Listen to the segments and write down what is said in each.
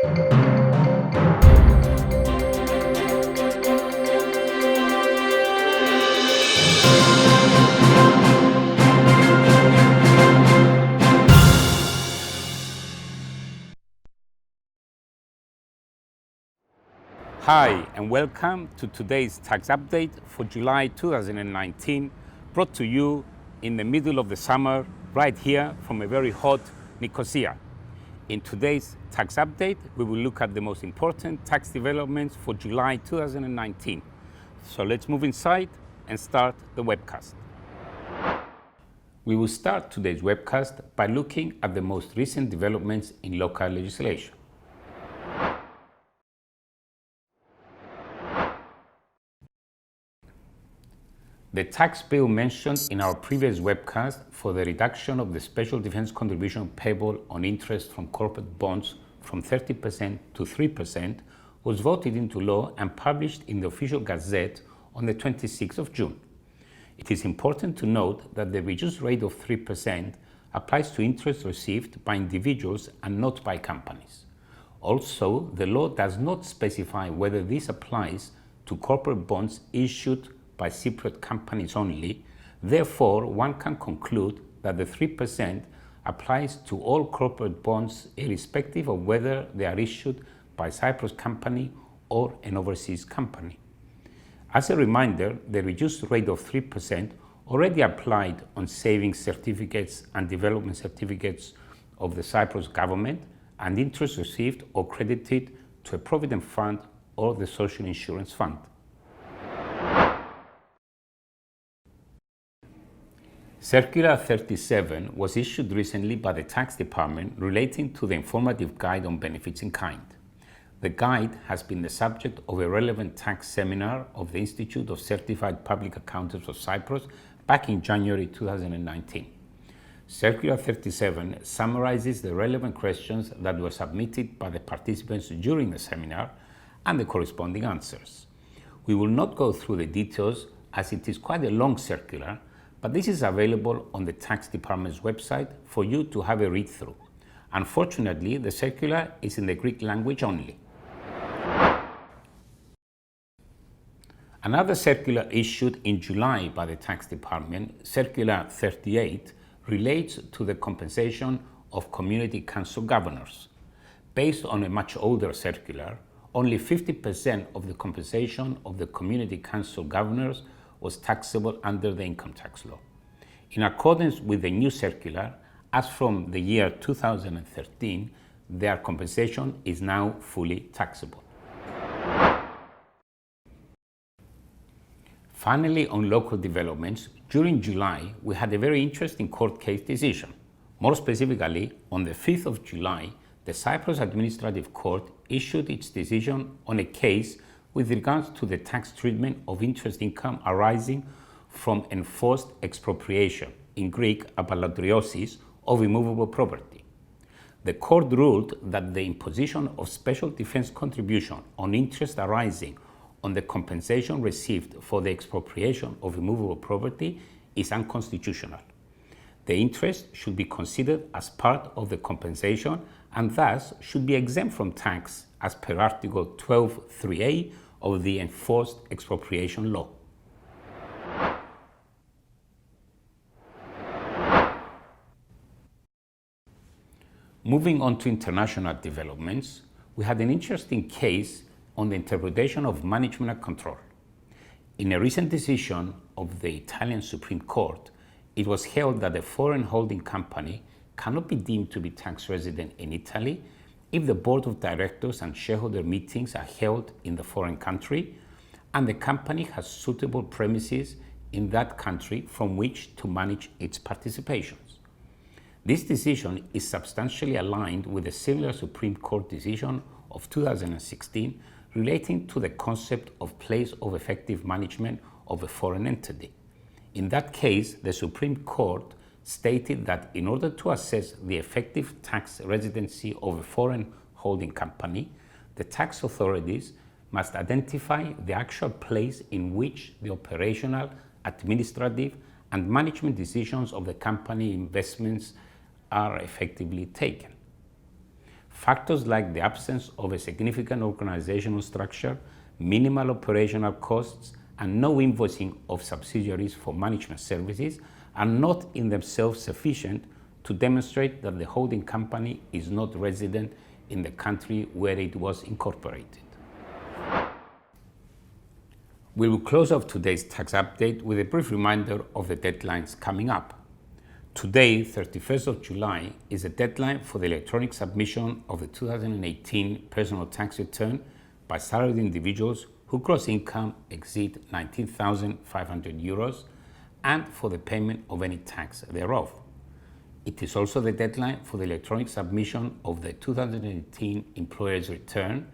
Hi, and welcome to today's tax update for July 2019, brought to you in the middle of the summer, right here from a very hot Nicosia. In today's tax update, we will look at the most important tax developments for July 2019. So let's move inside and start the webcast. We will start today's webcast by looking at the most recent developments in local legislation. The tax bill mentioned in our previous webcast for the reduction of the special defense contribution payable on interest from corporate bonds from 30% to 3% was voted into law and published in the official Gazette on the 26th of June. It is important to note that the reduced rate of 3% applies to interest received by individuals and not by companies. Also, the law does not specify whether this applies to corporate bonds issued by Cypriot companies only. Therefore, one can conclude that the 3% applies to all corporate bonds irrespective of whether they are issued by a Cyprus company or an overseas company. As a reminder, the reduced rate of 3% already applied on savings certificates and development certificates of the Cyprus government and interest received or credited to a provident fund or the social insurance fund. Circular 37 was issued recently by the Tax Department relating to the informative guide on benefits in kind. The guide has been the subject of a relevant tax seminar of the Institute of Certified Public Accountants of Cyprus back in January 2019. Circular 37 summarizes the relevant questions that were submitted by the participants during the seminar and the corresponding answers. We will not go through the details as it is quite a long circular, but this is available on the Tax Department's website for you to have a read through. Unfortunately, the circular is in the Greek language only. Another circular issued in July by the Tax Department, Circular 38, relates to the compensation of community council governors. Based on a much older circular, only 50% of the compensation of the community council governors was taxable under the income tax law. In accordance with the new circular, as from the year 2013, their compensation is now fully taxable. Finally, on local developments, during July, we had a very interesting court case decision. More specifically, on the 5th of July, the Cyprus Administrative Court issued its decision on a case with regards to the tax treatment of interest income arising from enforced expropriation, in Greek, apalatriosis, of immovable property. The court ruled that the imposition of special defense contribution on interest arising on the compensation received for the expropriation of immovable property is unconstitutional. The interest should be considered as part of the compensation and thus should be exempt from tax as per Article 12.3a of the Enforced Expropriation Law. Moving on to international developments, we had an interesting case on the interpretation of management control. In a recent decision of the Italian Supreme Court, it was held that a foreign holding company cannot be deemed to be tax resident in Italy if the board of directors and shareholder meetings are held in the foreign country and the company has suitable premises in that country from which to manage its participations. This decision is substantially aligned with a similar Supreme Court decision of 2016 relating to the concept of place of effective management of a foreign entity. In that case, the Supreme Court stated that in order to assess the effective tax residency of a foreign holding company, the tax authorities must identify the actual place in which the operational, administrative, and management decisions of the company investments are effectively taken. Factors like the absence of a significant organizational structure, minimal operational costs, and no invoicing of subsidiaries for management services are not in themselves sufficient to demonstrate that the holding company is not resident in the country where it was incorporated. We will close off today's tax update with a brief reminder of the deadlines coming up. Today, 31st of July, is a deadline for the electronic submission of the 2018 personal tax return by salaried individuals whose gross income exceeds €19,500 and for the payment of any tax thereof. It is also the deadline for the electronic submission of the 2018 employer's return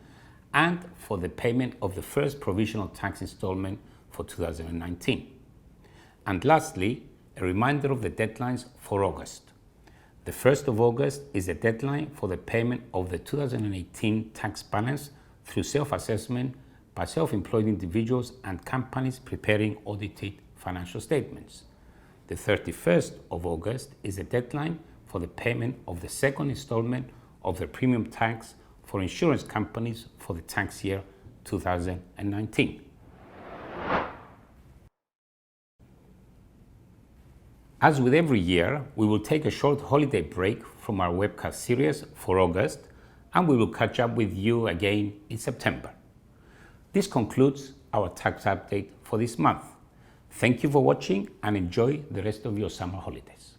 and for the payment of the first provisional tax installment for 2019. And lastly, a reminder of the deadlines for August. The 1st of August is the deadline for the payment of the 2018 tax balance through self-assessment by self-employed individuals and companies preparing audited financial statements. The 31st of August is the deadline for the payment of the second installment of the premium tax for insurance companies for the tax year 2019. As with every year, we will take a short holiday break from our webcast series for August, and we will catch up with you again in September. This concludes our tax update for this month. Thank you for watching and enjoy the rest of your summer holidays.